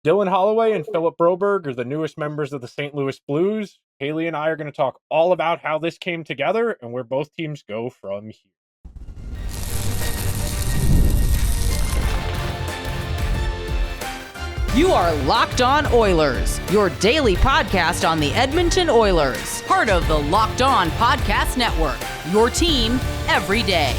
Dylan Holloway and Philip Broberg are the newest members of the St. Louis Blues. Haley and I are going to talk all about how this came together and where both teams go from here. You are Locked On Oilers, your daily podcast on the Edmonton Oilers, part of the Locked On Podcast Network, your team every day.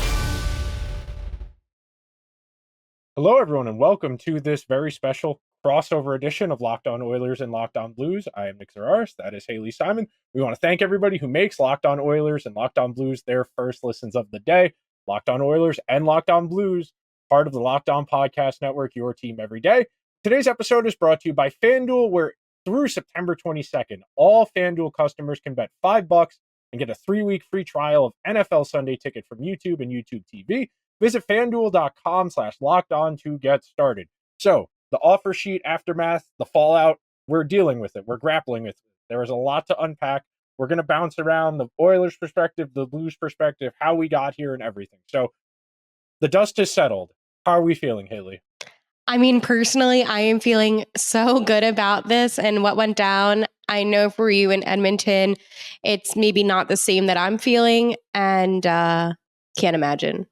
Hello, everyone, and welcome to this very special crossover edition of Locked On Oilers and Locked On Blues. I am Nick Zararis. That is Haley Simon. We want to thank everybody who makes Locked On Oilers and Locked On Blues their first listens of the day. Locked On Oilers and Locked On Blues, part of the Locked On Podcast Network, your team every day. Today's episode is brought to you by FanDuel, where through September 22nd, all FanDuel customers can bet $5 and get a 3-week free trial of NFL Sunday Ticket from YouTube and YouTube TV. Visit FanDuel.com/lockedon to get started. So, the offer sheet aftermath, the fallout, we're dealing with it. We're grappling with it. There is a lot to unpack. We're going to bounce around the Oilers' perspective, the Blues' perspective, how we got here, and everything. So, the dust has settled. How are we feeling, Haley? I mean, personally, I am feeling so good about this and what went down. I know for you in Edmonton, it's maybe not the same that I'm feeling, and can't imagine.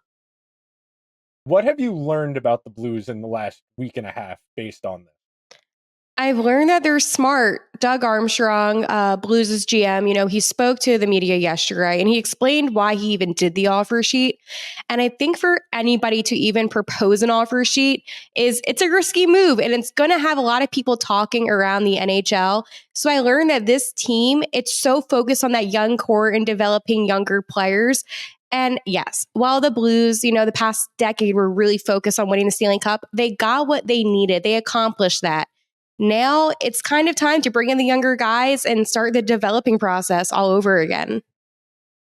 What have you learned about the Blues in the last week and a half based on this? I've learned that they're smart. Doug Armstrong, Blues' GM, he spoke to the media yesterday and he explained why he even did the offer sheet. And I think for anybody to even propose an offer sheet it's a risky move and it's going to have a lot of people talking around the NHL. So I learned that this team, it's so focused on that young core and developing younger players. And yes, while the Blues, the past decade were really focused on winning the Stanley Cup, they got what they needed. They accomplished that. Now it's kind of time to bring in the younger guys and start the developing process all over again.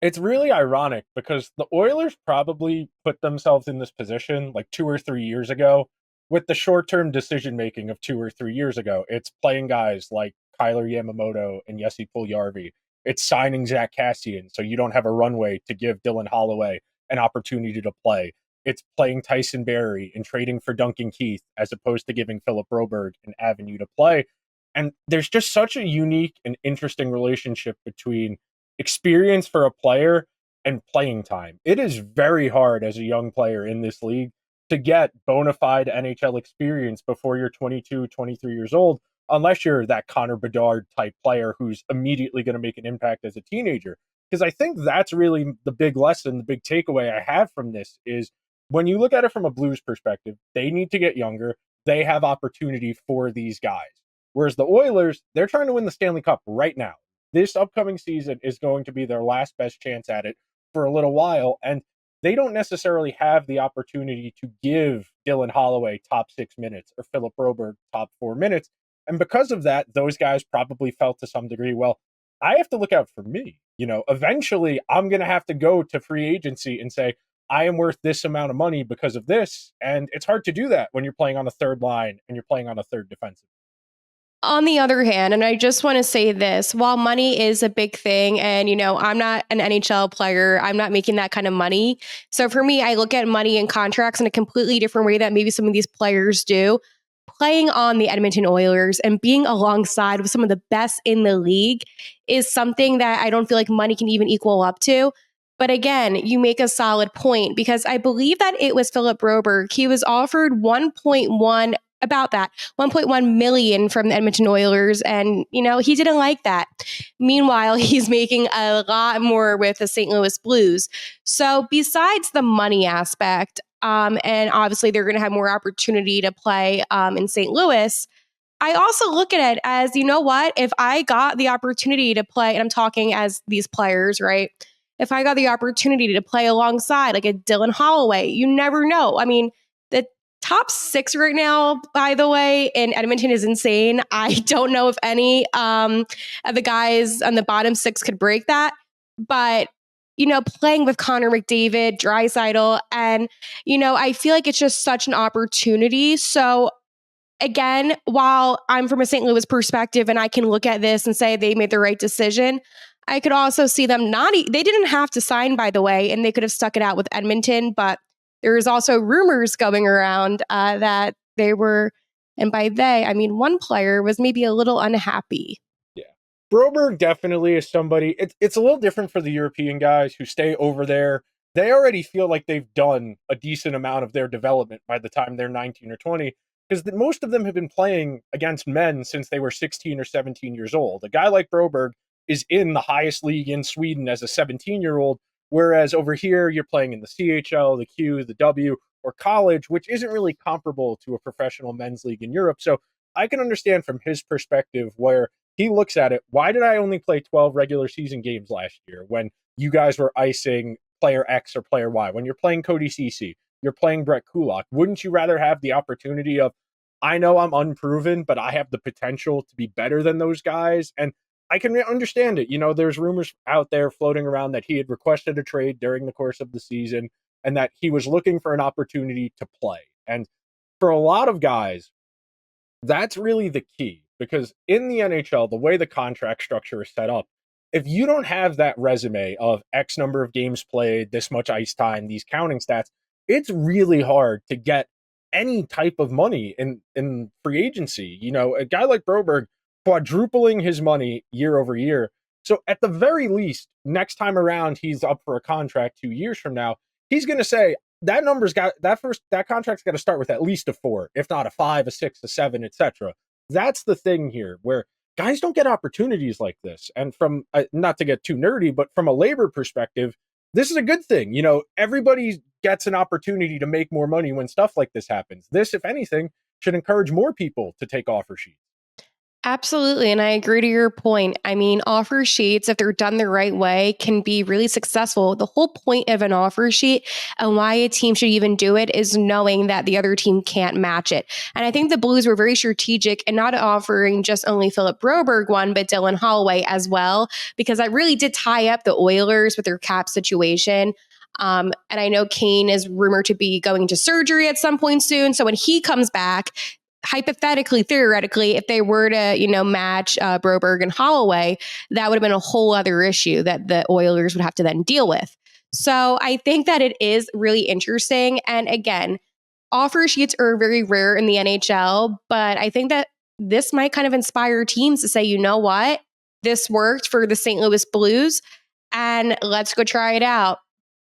It's really ironic because the Oilers probably put themselves in this position like 2 or 3 years ago with the short-term decision-making of 2 or 3 years ago. It's playing guys like Kyler Yamamoto and Jesse Puljujarvi. It's signing Zach Kassian so you don't have a runway to give Dylan Holloway an opportunity to play. It's playing Tyson Barrie and trading for Duncan Keith as opposed to giving Philip Broberg an avenue to play. And there's just such a unique and interesting relationship between experience for a player and playing time. It is very hard as a young player in this league to get bona fide NHL experience before you're 22, 23 years old, unless you're that Connor Bedard type player who's immediately going to make an impact as a teenager. Because I think that's really the big lesson, the big takeaway I have from this is when you look at it from a Blues perspective, they need to get younger. They have opportunity for these guys. Whereas the Oilers, they're trying to win the Stanley Cup right now. This upcoming season is going to be their last best chance at it for a little while. And they don't necessarily have the opportunity to give Dylan Holloway top 6 minutes or Philip Broberg top 4 minutes. And because of that, those guys probably felt to some degree, well, I have to look out for me. Eventually I'm going to have to go to free agency and say, I am worth this amount of money because of this. And it's hard to do that when you're playing on a third line and you're playing on a third defensive. On the other hand, and I just want to say this, while money is a big thing and, I'm not an NHL player, I'm not making that kind of money. So for me, I look at money and contracts in a completely different way that maybe some of these players do. Playing on the Edmonton Oilers and being alongside with some of the best in the league is something that I don't feel like money can even equal up to. But again, you make a solid point because I believe that it was Philip Broberg. He was offered 1.1 million from the Edmonton Oilers. And, he didn't like that. Meanwhile, he's making a lot more with the St. Louis Blues. So besides the money aspect, and obviously they're going to have more opportunity to play in St. Louis, I also look at it as, if I got the opportunity to play, and I'm talking as these players, right? If I got the opportunity to play alongside like a Dylan Holloway, you never know. I mean, the top 6 right now, by the way, in Edmonton is insane. I don't know if any of the guys on the bottom 6 could break that. But, playing with Connor McDavid, Draisaitl, and, I feel like it's just such an opportunity. So again, while I'm from a St. Louis perspective and I can look at this and say they made the right decision, I could also see them they didn't have to sign, by the way, and they could have stuck it out with Edmonton, but there is also rumors going around that they were And by they, I mean one player was maybe a little unhappy. Yeah. Broberg definitely is somebody. It's a little different for the European guys who stay over there. They already feel like they've done a decent amount of their development by the time they're 19 or 20, because most of them have been playing against men since they were 16 or 17 years old. A guy like Broberg is in the highest league in Sweden as a 17-year-old, whereas over here you're playing in the CHL, the Q, the W, or college, which isn't really comparable to a professional men's league in Europe. So I can understand from his perspective where he looks at it. Why did I only play 12 regular season games last year when you guys were icing player X or player Y? When you're playing Cody Ceci, you're playing Brett Kulak. Wouldn't you rather have the opportunity of, I know I'm unproven, but I have the potential to be better than those guys? And I can understand it. There's rumors out there floating around that he had requested a trade during the course of the season and that he was looking for an opportunity to play. And for a lot of guys, that's really the key, because in the NHL, the way the contract structure is set up, if you don't have that resume of X number of games played, this much ice time, these counting stats, it's really hard to get any type of money in free agency. A guy like Broberg quadrupling his money year over year. So at the very least, next time around, he's up for a contract 2 years from now, he's going to say, that contract's got to start with at least a 4, if not a 5, a 6, a 7, etc. That's the thing here, where guys don't get opportunities like this. And from not to get too nerdy, but from a labor perspective, this is a good thing. Everybody gets an opportunity to make more money when stuff like this happens. This, if anything, should encourage more people to take offer sheets. Absolutely. And I agree to your point. I mean, offer sheets, if they're done the right way, can be really successful. The whole point of an offer sheet and why a team should even do it is knowing that the other team can't match it. And I think the Blues were very strategic in not offering just only Philip Broberg one, but Dylan Holloway as well, because that really did tie up the Oilers with their cap situation. And I know Kane is rumored to be going to surgery at some point soon. So when he comes back, hypothetically, theoretically, if they were to, match Broberg and Holloway, that would have been a whole other issue that the Oilers would have to then deal with. So I think that it is really interesting. And again, offer sheets are very rare in the NHL, but I think that this might kind of inspire teams to say, you know what, this worked for the St. Louis Blues, and let's go try it out.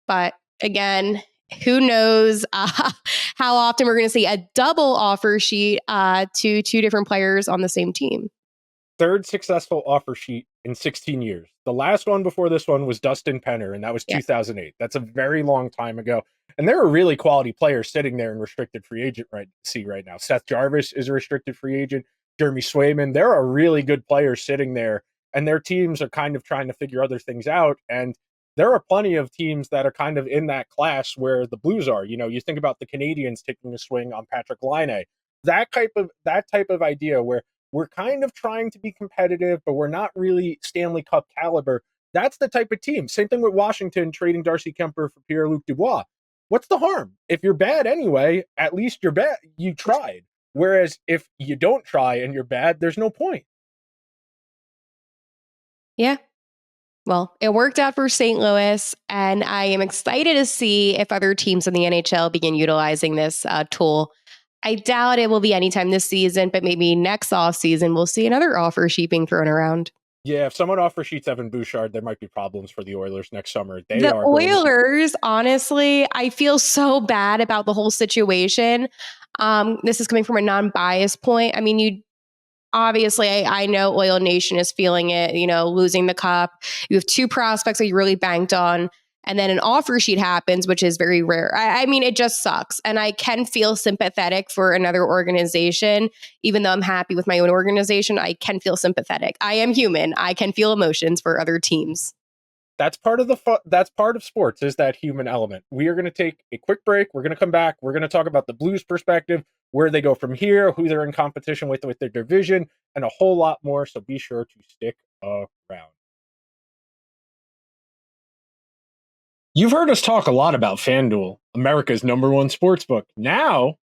But again, who knows how often we're going to see a double offer sheet to two different players on the same team. Third successful offer sheet in 16 years. The last one before this one was Dustin Penner, and that was 2008. That's a very long time ago. And there are really quality players sitting there in restricted free agent right now. Seth Jarvis is a restricted free agent. Jeremy Swayman. There are really good players sitting there, and their teams are kind of trying to figure other things out. And there are plenty of teams that are kind of in that class where the Blues are. You think about the Canadians taking a swing on Patrick Laine. That type of idea where we're kind of trying to be competitive, but we're not really Stanley Cup caliber. That's the type of team. Same thing with Washington trading Darcy Kemper for Pierre-Luc Dubois. What's the harm? If you're bad anyway, at least you're bad. You tried. Whereas if you don't try and you're bad, there's no point. Yeah. Well, it worked out for St. Louis, and I am excited to see if other teams in the NHL begin utilizing this tool. I doubt it will be anytime this season, but maybe next offseason we'll see another offer sheet being thrown around. Yeah, if someone offer sheets Evan Bouchard, there might be problems for the Oilers next summer. The Oilers, honestly, I feel so bad about the whole situation. This is coming from a non-biased point. I mean, obviously, I know Oil Nation is feeling it, losing the cup. You have two prospects that you really banked on, and then an offer sheet happens, which is very rare. I mean, it just sucks. And I can feel sympathetic for another organization. Even though I'm happy with my own organization, I can feel sympathetic. I am human. I can feel emotions for other teams. That's part of that's part of sports, is that human element. We are going to take a quick break. We're going to come back. We're going to talk about the Blues perspective, where they go from here, who they're in competition with their division, and a whole lot more. So be sure to stick around. You've heard us talk a lot about FanDuel, America's #1 sportsbook. Now,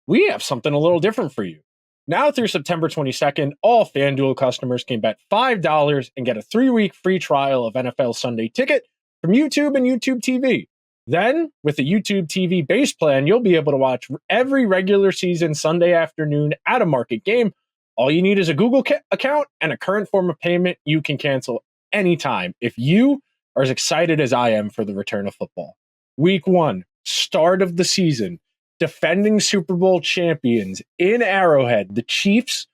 we have something a little different for you. Now through September 22nd, all FanDuel customers can bet $5 and get a 3-week free trial of NFL Sunday Ticket from YouTube and YouTube TV. Then, with the YouTube TV base plan, you'll be able to watch every regular season Sunday afternoon at a market game. All you need is a Google account and a current form of payment you can cancel anytime if you are as excited as I am for the return of football. Week 1, start of the season, defending Super Bowl champions in Arrowhead, the Chiefs,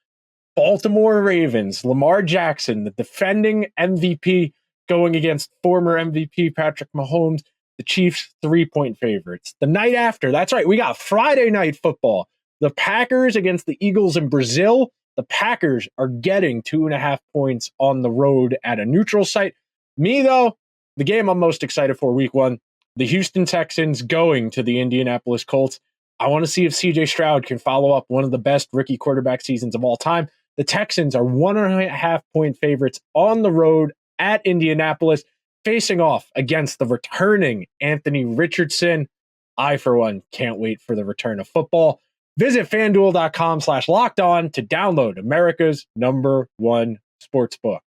Baltimore Ravens, Lamar Jackson, the defending MVP, going against former MVP Patrick Mahomes, the Chiefs 3-point favorites. The night after, that's right, we got Friday night football. The Packers against the Eagles in Brazil. The Packers are getting 2.5 points on the road at a neutral site. Me, though, the game I'm most excited for week 1, the Houston Texans going to the Indianapolis Colts. I want to see if CJ Stroud can follow up one of the best rookie quarterback seasons of all time. The Texans are 1.5 point favorites on the road at Indianapolis, facing off against the returning Anthony Richardson. I, for one, can't wait for the return of football. Visit FanDuel.com/lockedon to download America's #1 sportsbook.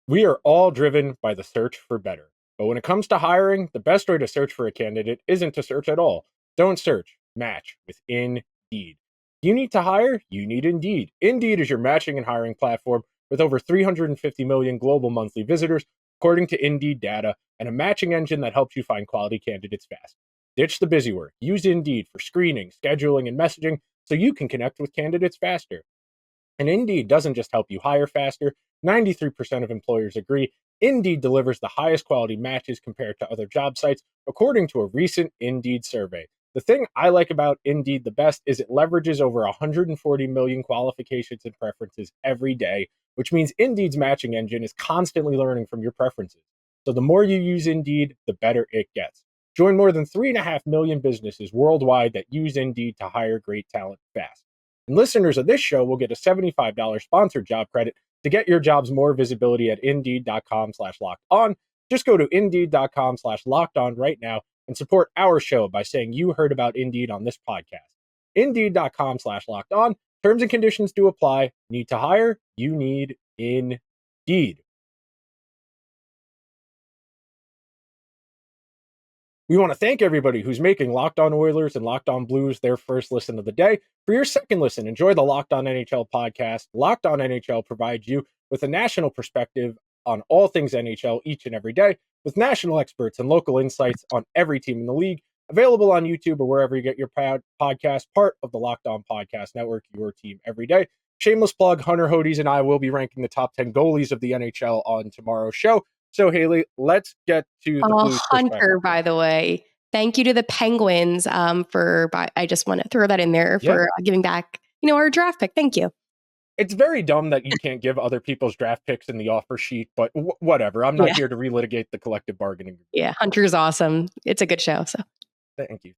We are all driven by the search for better. But when it comes to hiring, the best way to search for a candidate isn't to search at all. Don't search, match with Indeed. You need to hire? You need Indeed. Indeed is your matching and hiring platform with over 350 million global monthly visitors, according to Indeed data, and a matching engine that helps you find quality candidates fast. Ditch the busy work. Use Indeed for screening, scheduling, and messaging so you can connect with candidates faster. And Indeed doesn't just help you hire faster. 93% of employers agree Indeed delivers the highest quality matches compared to other job sites, according to a recent Indeed survey. The thing I like about Indeed the best is it leverages over 140 million qualifications and preferences every day, which means Indeed's matching engine is constantly learning from your preferences. So the more you use Indeed, the better it gets. Join more than 3.5 million businesses worldwide that use Indeed to hire great talent fast. And listeners of this show will get a $75 sponsored job credit to get your jobs more visibility at Indeed.com/lockedon. Just go to Indeed.com/lockedon right now and support our show by saying you heard about Indeed on this podcast. Indeed.com/lockedon. Terms and conditions do apply. Need to hire? You need Indeed. We want to thank everybody who's making Locked On Oilers and Locked On Blues their first listen of the day. For your second listen, enjoy the Locked On NHL podcast. Locked On NHL provides you with a national perspective on all things NHL each and every day, with national experts and local insights on every team in the league. Available on YouTube or wherever you get your podcast, part of the Locked On Podcast Network, your team every day. Shameless plug, Hunter Hodes and I will be ranking the top 10 goalies of the NHL on tomorrow's show. So, Haley, let's get to the Blues Hunter, by the way. Thank you to the Penguins I just want to throw that in there for giving back, our draft pick. Thank you. It's very dumb that you can't give other people's draft picks in the offer sheet, but whatever. I'm not here to relitigate the collective bargaining. Yeah, Hunter's awesome. It's a good show. So, thank you.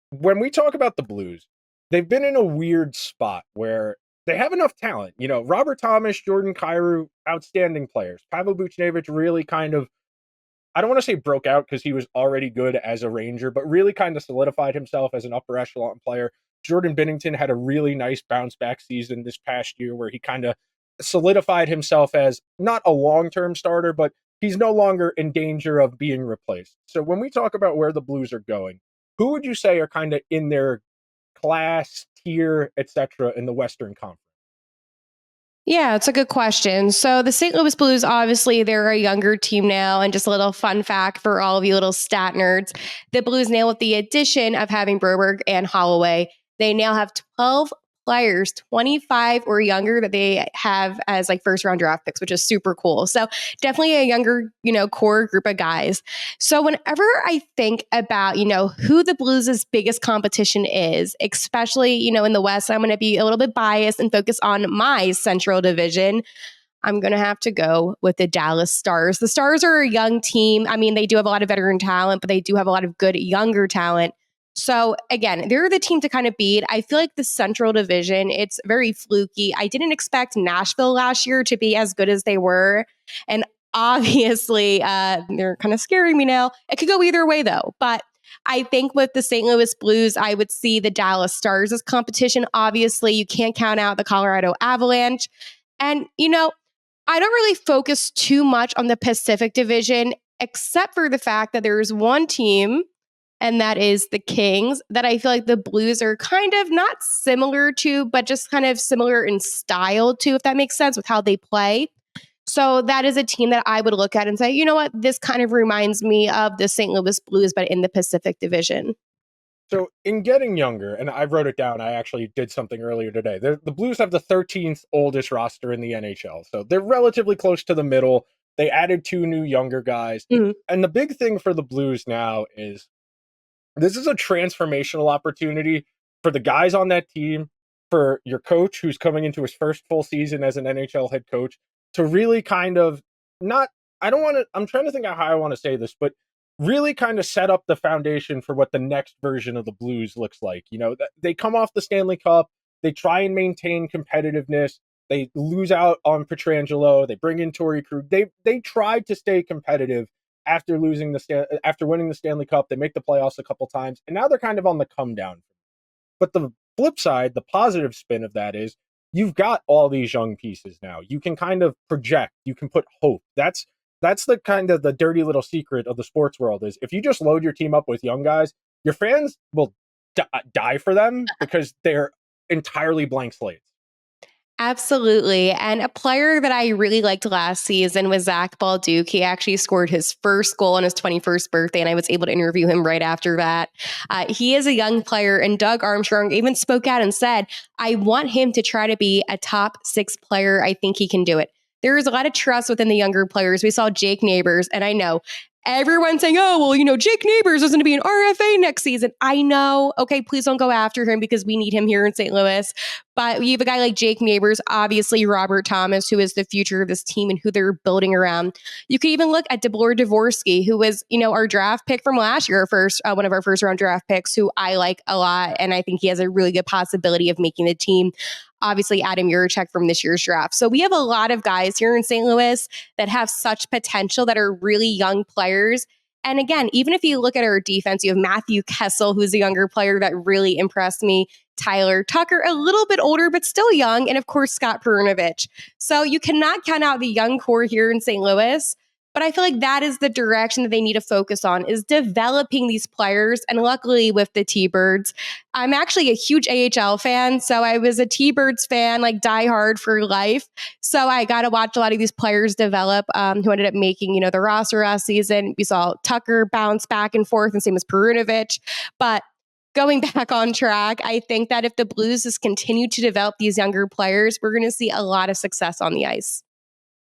When we talk about the Blues, they've been in a weird spot where they have enough talent. Robert Thomas, Jordan Kyrou, outstanding players. Pavel Buchnevich really kind of, I don't want to say broke out because he was already good as a Ranger, but really kind of solidified himself as an upper echelon player. Jordan Binnington had a really nice bounce back season this past year where he kind of solidified himself as not a long-term starter, but he's no longer in danger of being replaced. So when we talk about where the Blues are going, who would you say are kind of in their class, tier, etc. in the Western Conference? Yeah, it's a good question. So the St. Louis Blues, obviously, they're a younger team now. And just a little fun fact for all of you little stat nerds, the Blues now, with the addition of having Broberg and Holloway, they now have 12 players, 25 or younger, that they have as first round draft picks, which is super cool. So definitely a younger, core group of guys. So whenever I think about, who the Blues' biggest competition is, especially, in the West, I'm going to be a little bit biased and focus on my Central Division. I'm going to have to go with the Dallas Stars. The Stars are a young team. I mean, they do have a lot of veteran talent, but they do have a lot of good younger talent. So again, they're the team to kind of beat. I feel like the Central Division, it's very fluky. I didn't expect Nashville last year to be as good as they were. And obviously, they're kind of scaring me now. It could go either way, though. But I think with the St. Louis Blues, I would see the Dallas Stars as competition. Obviously, you can't count out the Colorado Avalanche. And, I don't really focus too much on the Pacific Division, except for the fact that there's one team, and that is the Kings, that I feel like the Blues are kind of not similar to, but just kind of similar in style to, if that makes sense, with how they play. So that is a team that I would look at and say, you know what, this kind of reminds me of the St. Louis Blues, but in the Pacific Division. So in getting younger, and I wrote it down, I actually did something earlier today. The Blues have the 13th oldest roster in the NHL. So they're relatively close to the middle. They added 2 new younger guys. Mhm. And the big thing for the Blues now is this is a transformational opportunity for the guys on that team, for your coach who's coming into his first full season as an NHL head coach, to really kind of not, I don't want to, I'm trying to think of how I want to say this, but really kind of set up the foundation for what the next version of the Blues looks like. They come off the Stanley Cup, they try and maintain competitiveness, they lose out on Pietrangelo, they bring in Torrey Krug. They tried to stay competitive after winning the Stanley Cup. They make the playoffs a couple times, and now they're kind of on the come down. But the flip side, the positive spin of that is you've got all these young pieces now. You can kind of project, you can put hope. That's the kind of the dirty little secret of the sports world is if you just load your team up with young guys, your fans will die for them because they're entirely blank slates. Absolutely. And a player that I really liked last season was Zach Balduke. He actually scored his first goal on his 21st birthday, and I was able to interview him right after that. He is a young player, and Doug Armstrong even spoke out and said, I want him to try to be a top 6 player. I think he can do it. There is a lot of trust within the younger players. We saw Jake Neighbors, and I know everyone's saying, oh, well, Jake Neighbors is going to be an RFA next season. I know. Okay, please don't go after him because we need him here in St. Louis. But you have a guy like Jake Neighbors, obviously Robert Thomas, who is the future of this team and who they're building around. You could even look at DeBoer Dvorsky, who was, our draft pick from last year, one of our first round draft picks, who I like a lot. And I think he has a really good possibility of making the team. Obviously, Adam Juracek from this year's draft. So we have a lot of guys here in St. Louis that have such potential that are really young players. And again, even if you look at our defense, you have Matthew Kessel, who's a younger player that really impressed me. Tyler Tucker, a little bit older, but still young. And of course, Scott Perunovich. So you cannot count out the young core here in St. Louis. But I feel like that is the direction that they need to focus on, is developing these players. And luckily with the T-Birds, I'm actually a huge AHL fan. So I was a T-Birds fan, like diehard for life. So I got to watch a lot of these players develop who ended up making, the roster last season. We saw Tucker bounce back and forth, and same as Perunovich. But going back on track, I think that if the Blues just continue to develop these younger players, we're going to see a lot of success on the ice.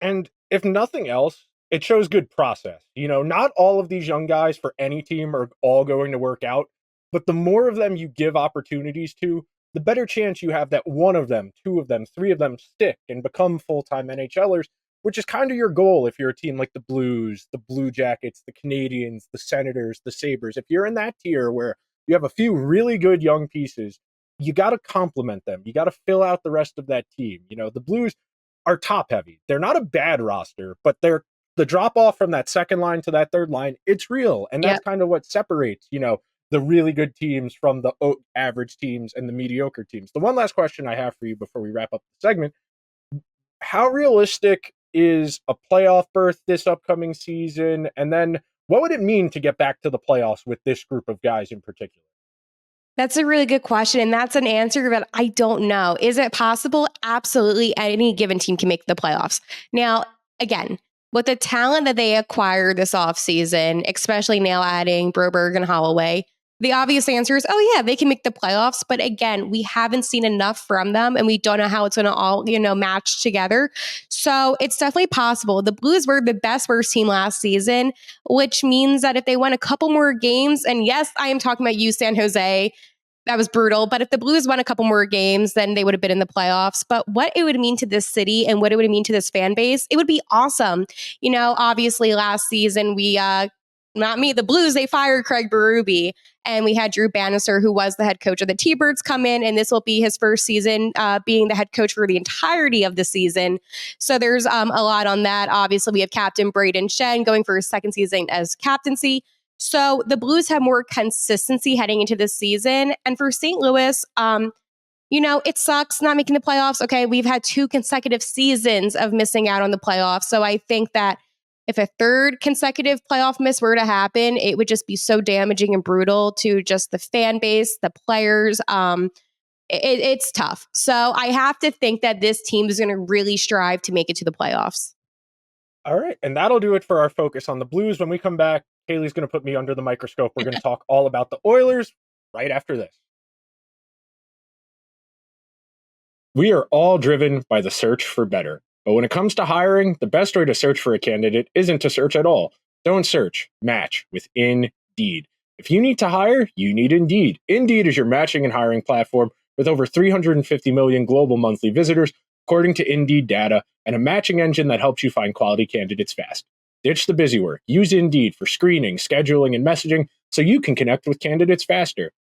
And if nothing else, it shows good process. Not all of these young guys for any team are all going to work out, but the more of them you give opportunities to, the better chance you have that one of them, 2 of them, 3 of them stick and become full-time NHLers, which is kind of your goal if you're a team like the Blues, the Blue Jackets, the Canadiens, the Senators, the Sabres. If you're in that tier where you have a few really good young pieces, you got to complement them. You got to fill out the rest of that team. The Blues are top heavy. They're not a bad roster, but the drop off from that second line to that third line, it's real. And that's kind of what separates, the really good teams from the average teams and the mediocre teams. The one last question I have for you before we wrap up the segment, how realistic is a playoff berth this upcoming season? And then what would it mean to get back to the playoffs with this group of guys in particular? That's a really good question. And that's an answer that I don't know. Is it possible? Absolutely. Any given team can make the playoffs. Now, again, with the talent that they acquired this offseason, especially now adding Broberg and Holloway, the obvious answer is, oh yeah, they can make the playoffs. But again, we haven't seen enough from them, and we don't know how it's going to all, match together. So it's definitely possible. The Blues were the best worst team last season, which means that if they won a couple more games, and yes, I am talking about you, San Jose, that was brutal. But if the Blues won a couple more games, then they would have been in the playoffs. But what it would mean to this city and what it would mean to this fan base, it would be awesome. Obviously last season, the Blues, they fired Craig Berube, and we had Drew Bannister, who was the head coach of the T-Birds, come in, and this will be his first season being the head coach for the entirety of the season. So there's a lot on that. Obviously, we have Captain Braden Shen going for his second season as captaincy. So the Blues have more consistency heading into this season. And for St. Louis, it sucks not making the playoffs. Okay, we've had 2 consecutive seasons of missing out on the playoffs. So I think that if a third consecutive playoff miss were to happen, it would just be so damaging and brutal to just the fan base, the players. It's tough. So I have to think that this team is going to really strive to make it to the playoffs. All right, and that'll do it for our focus on the Blues. When we come back, Kaylee's going to put me under the microscope. We're going to talk all about the Oilers right after this. We are all driven by the search for better. But when it comes to hiring, the best way to search for a candidate isn't to search at all. Don't search, match with Indeed. If you need to hire, you need Indeed. Indeed is your matching and hiring platform with over 350 million global monthly visitors, according to Indeed data, and a matching engine that helps you find quality candidates fast. Ditch the busy work. Use Indeed for screening, scheduling, and messaging so you can connect with candidates faster.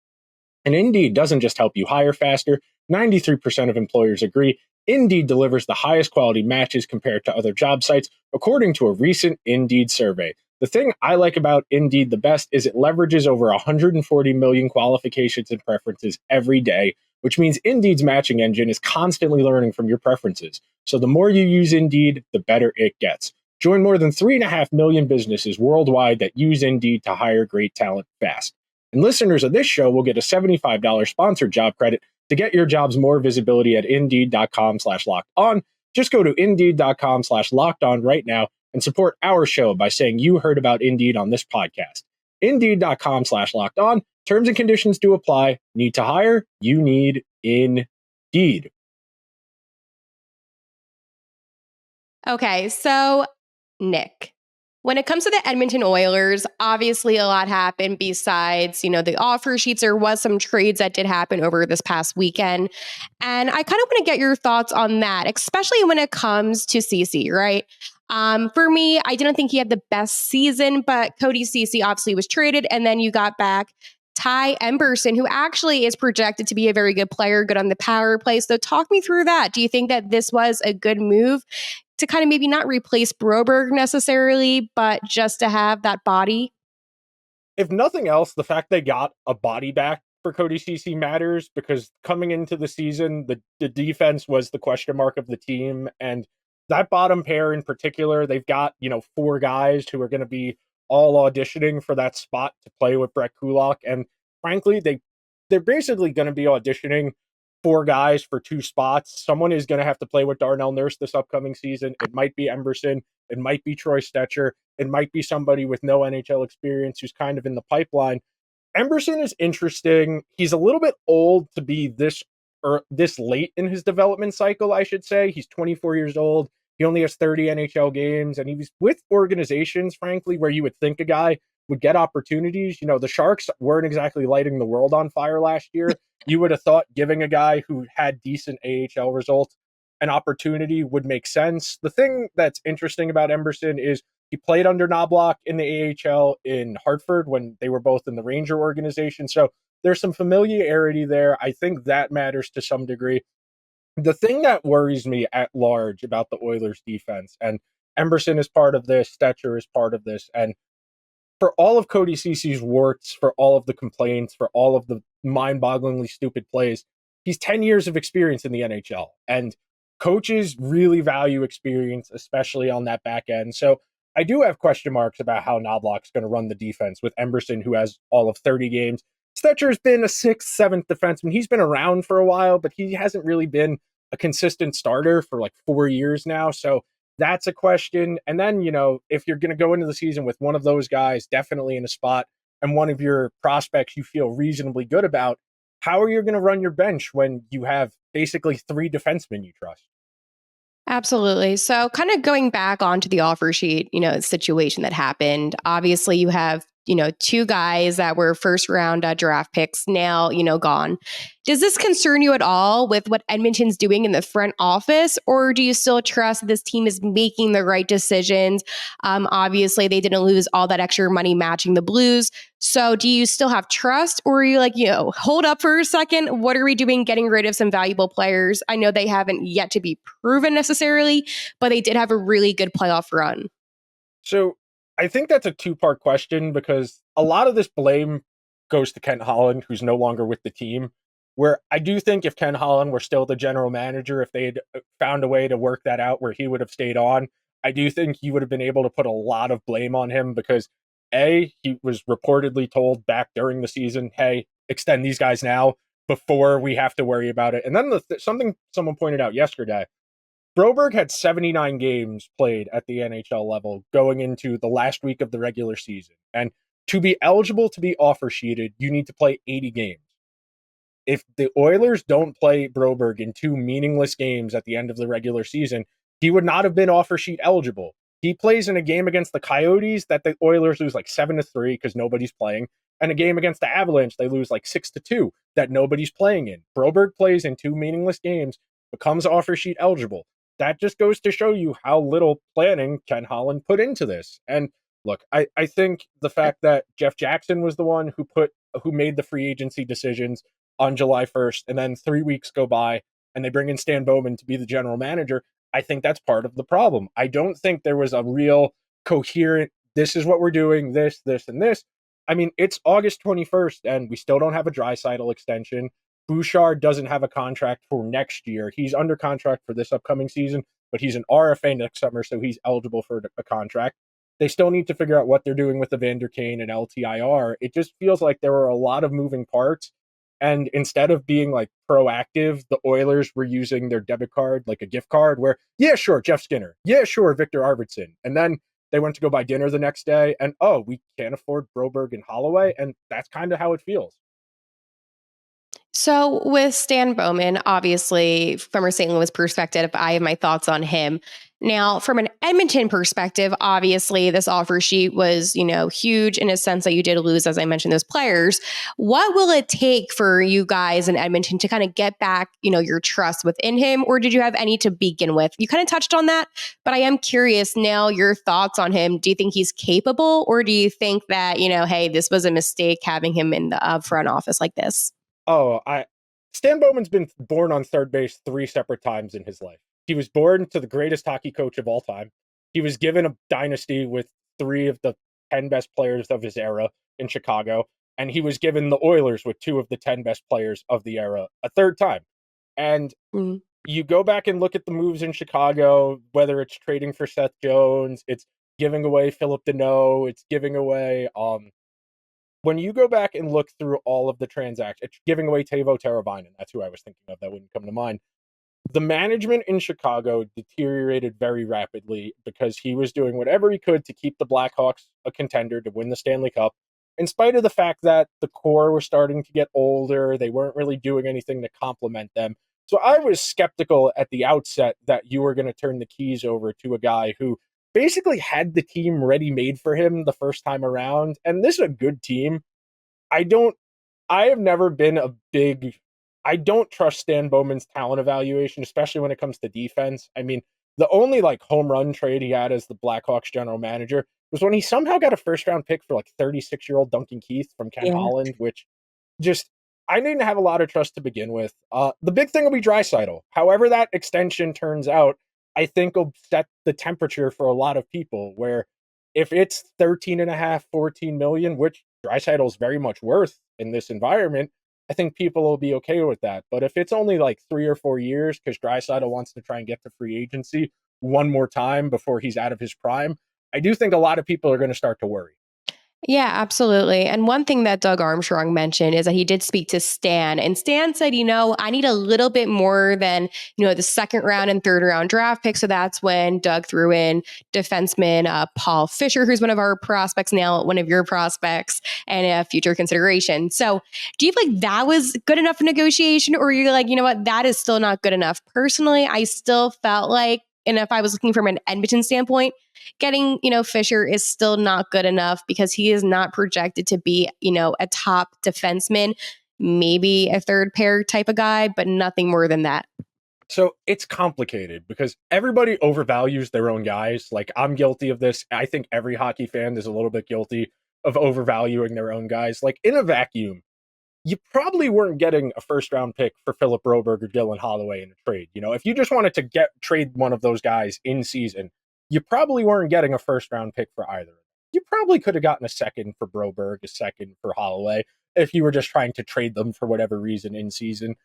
And Indeed doesn't just help you hire faster. 93% of employers agree Indeed delivers the highest quality matches compared to other job sites, according to a recent Indeed survey. The thing I like about Indeed the best is it leverages over 140 million qualifications and preferences every day, which means Indeed's matching engine is constantly learning from your preferences. So the more you use Indeed, the better it gets. Join more than 3.5 million businesses worldwide that use Indeed to hire great talent fast. And listeners of this show will get a $75 sponsored job credit to get your jobs more visibility at Indeed.com/locked-on. Just go to Indeed.com/locked-on right now and support our show by saying you heard about Indeed on this podcast. Indeed.com/locked-on. Terms and conditions do apply. Need to hire? You need Indeed. Okay, so Nick, when it comes to the Edmonton Oilers, obviously a lot happened besides, the offer sheets. There was some trades that did happen over this past weekend. And I kind of want to get your thoughts on that, especially when it comes to Ceci, right? For me, I didn't think he had the best season, but Cody Ceci obviously was traded. And then you got back Ty Emberson, who actually is projected to be a very good player, good on the power play. So talk me through that. Do you think that this was a good move to kind of maybe not replace Broberg necessarily, but just to have that body? If nothing else, the fact they got a body back for Cody Ceci matters, because coming into the season, the defense was the question mark of the team. And that bottom pair in particular, they've got, 4 guys who are going to be all auditioning for that spot to play with Brett Kulak. And frankly, they're basically going to be auditioning 4 guys for 2 spots. Someone is going to have to play with Darnell Nurse this upcoming season. It might be Emberson. It might be Troy Stetcher. It might be somebody with no NHL experience who's kind of in the pipeline. Emberson is interesting. He's a little bit old to be this late in his development cycle, I should say. He's 24 years old. He only has 30 NHL games, and he was with organizations, frankly, where you would think a guy would get opportunities. The Sharks weren't exactly lighting the world on fire last year. You would have thought giving a guy who had decent AHL results an opportunity would make sense. The thing that's interesting about Emberson is he played under Knobloch in the AHL in Hartford when they were both in the Ranger organization. So there's some familiarity there. I think that matters to some degree. The thing that worries me at large about the Oilers defense, and Emberson is part of this, Stetcher is part of this, and for all of Cody Ceci's warts, for all of the complaints, for all of the mind-bogglingly stupid plays, he's 10 years of experience in the NHL, and coaches really value experience, especially on that back end. So I do have question marks about how Knobloch's going to run the defense with Emberson, who has all of 30 games. Stetcher's been a 6th, 7th defenseman. He's been around for a while, but he hasn't really been a consistent starter for like 4 years now. So that's a question. And then, if you're going to go into the season with one of those guys definitely in a spot and one of your prospects you feel reasonably good about, how are you going to run your bench when you have basically 3 defensemen you trust? Absolutely. So kind of going back onto the offer sheet, situation that happened. Obviously, you have, 2 guys that were first round draft picks now, gone. Does this concern you at all with what Edmonton's doing in the front office, or do you still trust this team is making the right decisions? Obviously, they didn't lose all that extra money matching the Blues. So do you still have trust, or are you like, hold up for a second? What are we doing getting rid of some valuable players? I know they haven't yet to be proven necessarily, but they did have a really good playoff run. So I think that's a two-part question because a lot of this blame goes to Ken Holland, who's no longer with the team. Where I do think if Ken Holland were still the general manager, if they had found a way to work that out where he would have stayed on, I do think he would have been able to put a lot of blame on him because he was reportedly told back during the season, hey, extend these guys now before we have to worry about it. And then something someone pointed out yesterday, Broberg had 79 games played at the NHL level going into the last week of the regular season. And to be eligible to be offer sheeted, you need to play 80 games. If the Oilers don't play Broberg in 2 meaningless games at the end of the regular season, he would not have been offer sheet eligible. He plays in a game against the Coyotes that the Oilers lose like 7-3 because nobody's playing, and a game against the Avalanche they lose like 6-2 that nobody's playing in. Broberg plays in 2 meaningless games, becomes offer sheet eligible. That just goes to show you how little planning Ken Holland put into this. And look, I think the fact that Jeff Jackson was the one who made the free agency decisions on July 1st, and then 3 weeks go by and they bring in Stan Bowman to be the general manager, I think that's part of the problem. I don't think there was a real coherent, this is what we're doing, this, and this. I mean, it's August 21st and we still don't have a Draisaitl extension. Bouchard doesn't have a contract for next year. He's under contract for this upcoming season, but he's an RFA next summer, so he's eligible for a contract. They still need to figure out what they're doing with the Vander Kane and LTIR. It just feels like there were a lot of moving parts. And instead of being like proactive, the Oilers were using their debit card like a gift card where, yeah, sure, Jeff Skinner. Yeah, sure, Victor Arvidsson. And then they went to go buy dinner the next day and, oh, we can't afford Broberg and Holloway. And that's kind of how it feels. So with Stan Bowman, obviously from a St. Louis perspective, I have my thoughts on him. Now, from an Edmonton perspective, obviously this offer sheet was, huge in a sense that you did lose, as I mentioned, those players. What will it take for you guys in Edmonton to kind of get back, your trust within him? Or did you have any to begin with? You kind of touched on that, but I am curious now your thoughts on him. Do you think he's capable, or do you think that, hey, this was a mistake having him in the front office like this? Stan Bowman's been born on third base 3 separate times in his life. He was born to the greatest hockey coach of all time. He was given a dynasty with 3 of the 10 best players of his era in Chicago, and he was given the Oilers with 2 of the 10 best players of the era a third time. And you go back and look at the moves in Chicago, whether it's trading for Seth Jones, it's giving away Philip Deneau, it's giving away when you go back and look through all of the transactions, it's giving away Teuvo Teravainen. That's who I was thinking of. That wouldn't come to mind. The management in Chicago deteriorated very rapidly because he was doing whatever he could to keep the Blackhawks a contender to win the Stanley Cup, in spite of the fact that the core was starting to get older. They weren't really doing anything to complement them. So I was skeptical at the outset that you were going to turn the keys over to a guy who basically had the team ready-made for him the first time around. And this is a good team. I have never been I don't trust Stan Bowman's talent evaluation, especially when it comes to defense. I mean, the only home run trade he had as the Blackhawks general manager was when he somehow got a first-round pick for 36-year-old Duncan Keith from Ken Holland, which just, I didn't have a lot of trust to begin with. The big thing will be Draisaitl. However that extension turns out, I think will set the temperature for a lot of people, where if it's 13.5, 14 million, which Draisaitl is very much worth in this environment, I think people will be okay with that. But if it's only 3 or 4 years because Draisaitl wants to try and get to free agency one more time before he's out of his prime, I do think a lot of people are going to start to worry. Yeah, absolutely. And one thing that Doug Armstrong mentioned is that he did speak to Stan, and Stan said, I need a little bit more than, the second round and third round draft pick. So that's when Doug threw in defenseman Paul Fisher, who's one of our prospects now, one of your prospects, and a future consideration. So do you feel like that was good enough for negotiation, or you're like, what, that is still not good enough? Personally, I still felt like, and if I was looking from an Edmonton standpoint, getting, Fisher is still not good enough because he is not projected to be, a top defenseman, maybe a third pair type of guy, but nothing more than that. So it's complicated because everybody overvalues their own guys. I'm guilty of this. I think every hockey fan is a little bit guilty of overvaluing their own guys. In a vacuum, you probably weren't getting a first round pick for Philip Broberg or Dylan Holloway in a trade. If you just wanted to trade one of those guys in season, you probably weren't getting a first round pick for either. probably could have gotten a second for Broberg, a second for Holloway, if you were just trying to trade them for whatever reason in season.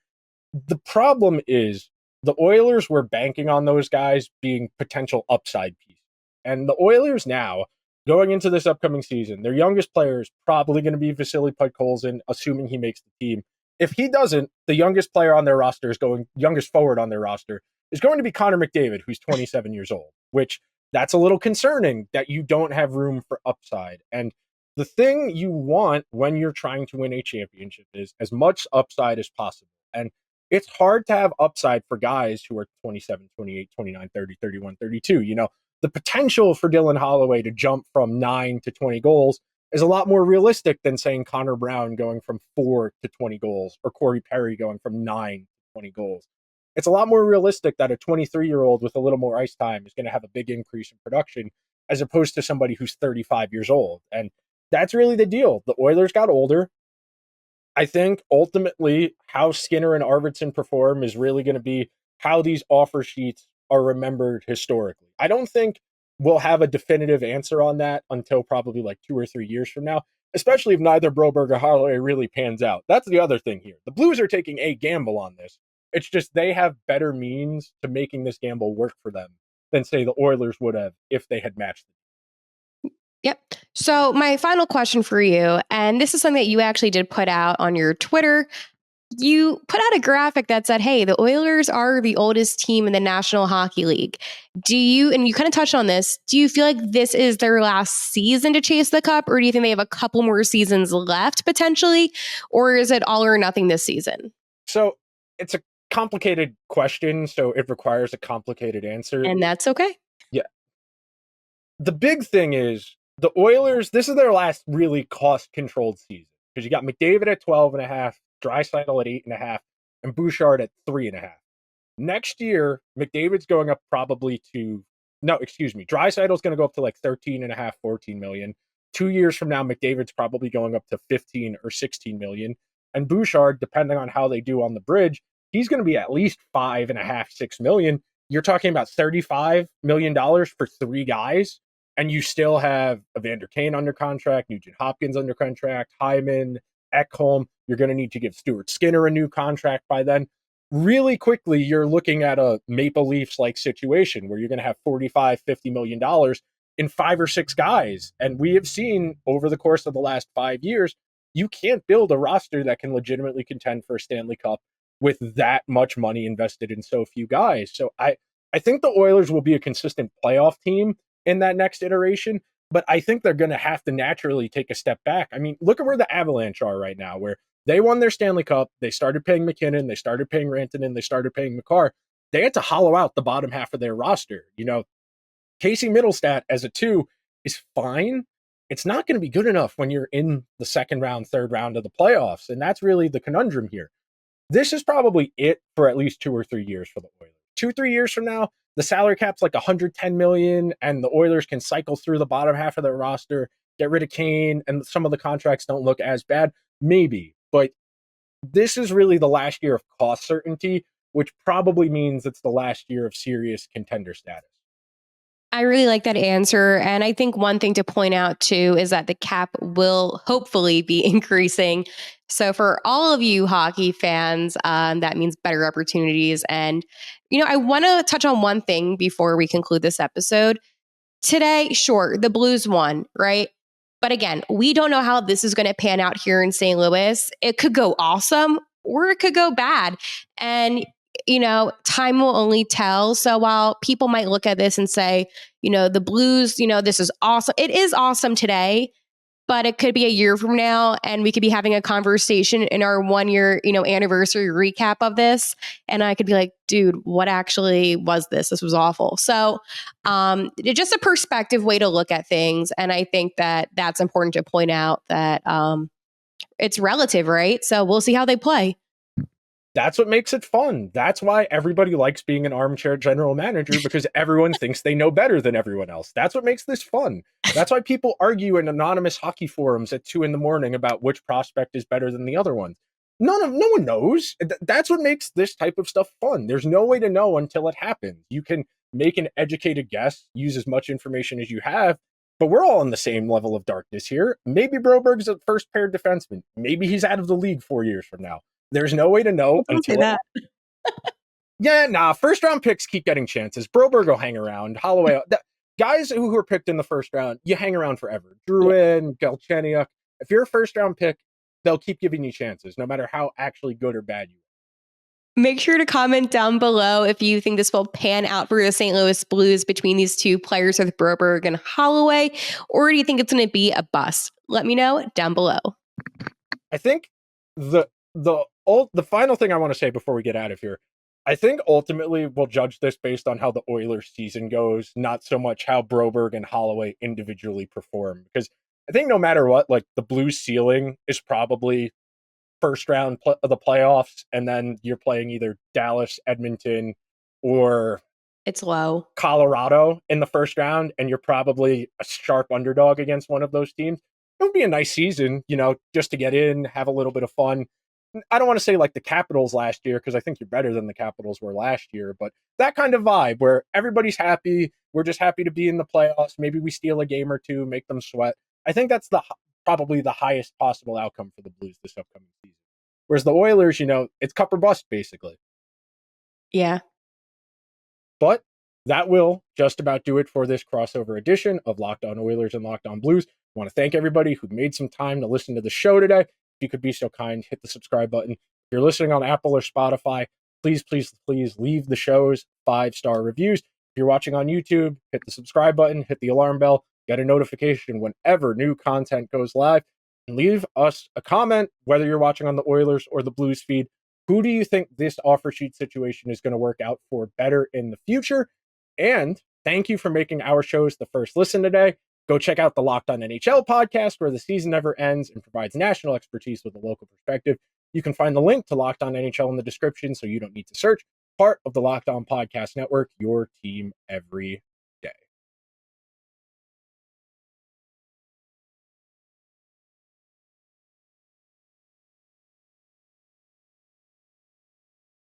The problem is the Oilers were banking on those guys being potential upside pieces. And the Oilers now, going into this upcoming season, their youngest player is probably going to be Vasily Podkolzin, assuming he makes the team. If he doesn't, the youngest player on their roster youngest forward on their roster is going to be Connor McDavid, who's 27 years old, which that's a little concerning that you don't have room for upside. And the thing you want when you're trying to win a championship is as much upside as possible. And it's hard to have upside for guys who are 27, 28, 29, 30, 31, 32. The potential for Dylan Holloway to jump from 9 to 20 goals is a lot more realistic than saying Connor Brown going from 4 to 20 goals or Corey Perry going from 9 to 20 goals. It's a lot more realistic that a 23-year-old with a little more ice time is going to have a big increase in production as opposed to somebody who's 35 years old. And that's really the deal. The Oilers got older. I think ultimately how Skinner and Arvidsson perform is really going to be how these offer sheets are remembered historically. I don't think we'll have a definitive answer on that until probably like 2 or 3 years from now, especially if neither Broberg or Holloway really pans out. That's the other thing here. The Blues are taking a gamble on this. It's just they have better means to making this gamble work for them than, say, the Oilers would have if they had matched them. Yep. So my final question for you, and this is something that you actually did put out on your Twitter. You put out a graphic that said, hey, the Oilers are the oldest team in the National Hockey League. And you kind of touched on this, do you feel like this is their last season to chase the cup, or do you think they have a couple more seasons left potentially, or is it all or nothing this season? So it's a complicated question, so it requires a complicated answer. And that's okay. Yeah. The big thing is the Oilers, this is their last really cost-controlled season because you got McDavid at 12.5, Draisaitl at 8.5, and Bouchard at 3.5. Next year, McDavid's going up probably to, Draisaitl's going to go up to like 13.5, 14 million. 2 years from now, McDavid's probably going up to 15 or 16 million. And Bouchard, depending on how they do on the bridge, he's going to be at least 5.5, 6 million. You're talking about $35 million for 3 guys. And you still have Evander Kane under contract, Nugent-Hopkins under contract, Hyman, Ekholm. You're going to need to give Stuart Skinner a new contract by then. Really quickly, you're looking at a Maple Leafs-like situation where you're going to have $45, $50 million in 5 or 6 guys. And we have seen over the course of the last 5 years, you can't build a roster that can legitimately contend for a Stanley Cup with that much money invested in so few guys. So I think the Oilers will be a consistent playoff team in that next iteration, but I think they're going to have to naturally take a step back. I mean, look at where the Avalanche are right now, where they won their Stanley Cup, they started paying McKinnon, they started paying Rantanen, they started paying Makar. They had to hollow out the bottom half of their roster. Casey Middlestat as a 2 is fine. It's not going to be good enough when you're in the second round, third round of the playoffs, and that's really the conundrum here. This is probably it for at least 2 or 3 years for the Oilers. 2-3 years from now, the salary cap's like $110 million, and the Oilers can cycle through the bottom half of their roster, get rid of Kane, and some of the contracts don't look as bad. Maybe, but this is really the last year of cost certainty, which probably means it's the last year of serious contender status. I really like that answer. And I think one thing to point out too is that the cap will hopefully be increasing. So for all of you hockey fans, that means better opportunities. And, I want to touch on one thing before we conclude this episode. Today, sure, the Blues won, right? But again, we don't know how this is going to pan out here in St. Louis. It could go awesome or it could go bad. And time will only tell. So while people might look at this and say, the Blues, this is awesome. It is awesome today, but it could be a year from now and we could be having a conversation in our 1 year, anniversary recap of this. And I could be like, dude, what actually was this? This was awful. So it's just a perspective way to look at things. And I think that that's important to point out that it's relative, right? So we'll see how they play. That's what makes it fun. That's why everybody likes being an armchair general manager, because everyone thinks they know better than everyone else. That's what makes this fun. That's why people argue in anonymous hockey forums at 2 a.m. about which prospect is better than the other one. No one knows. That's what makes this type of stuff fun. There's no way to know until it happens. You can make an educated guess, use as much information as you have, but we're all in the same level of darkness here. Maybe Broberg's a first pair defenseman. Maybe he's out of the league 4 years from now. There's no way to know Don't say until that. Yeah, nah. First round picks keep getting chances. Broberg will hang around. Holloway, guys who are picked in the first round, you hang around forever. Druin, Galchenyuk. If you're a first round pick, they'll keep giving you chances, no matter how actually good or bad you are. Make sure to comment down below if you think this will pan out for the St. Louis Blues between these two players with Broberg and Holloway, or do you think it's going to be a bust? Let me know down below. I think the final thing I want to say before we get out of here, I think ultimately we'll judge this based on how the Oilers season goes, not so much how Broberg and Holloway individually perform. Because I think no matter what, like the Blues ceiling is probably first round of the playoffs, and then you're playing either Dallas, Edmonton, or It's low. Colorado in the first round, and you're probably a sharp underdog against one of those teams. It would be a nice season, just to get in, have a little bit of fun. I don't want to say like the Capitals last year, because I think you're better than the Capitals were last year, but that kind of vibe where everybody's happy. We're just happy to be in the playoffs. Maybe we steal a game or two, make them sweat. I think that's probably the highest possible outcome for the Blues this upcoming season. Whereas the Oilers, it's cup or bust, basically. Yeah. But that will just about do it for this crossover edition of Locked On Oilers and Locked On Blues. I want to thank everybody who made some time to listen to the show today. If you could be so kind, hit the subscribe button. If you're listening on Apple or Spotify, please leave the show's 5-star reviews. If you're watching on YouTube, hit the subscribe button, hit the alarm bell, get a notification whenever new content goes live, and leave us a comment, whether you're watching on the Oilers or the Blues feed. Who do you think this offer sheet situation is going to work out for better in the future? And thank you for making our shows the first listen today. Go check out the Locked On NHL podcast, where the season never ends and provides national expertise with a local perspective. You can find the link to Locked On NHL in the description, so you don't need to search. Part of the Locked On Podcast Network, your team every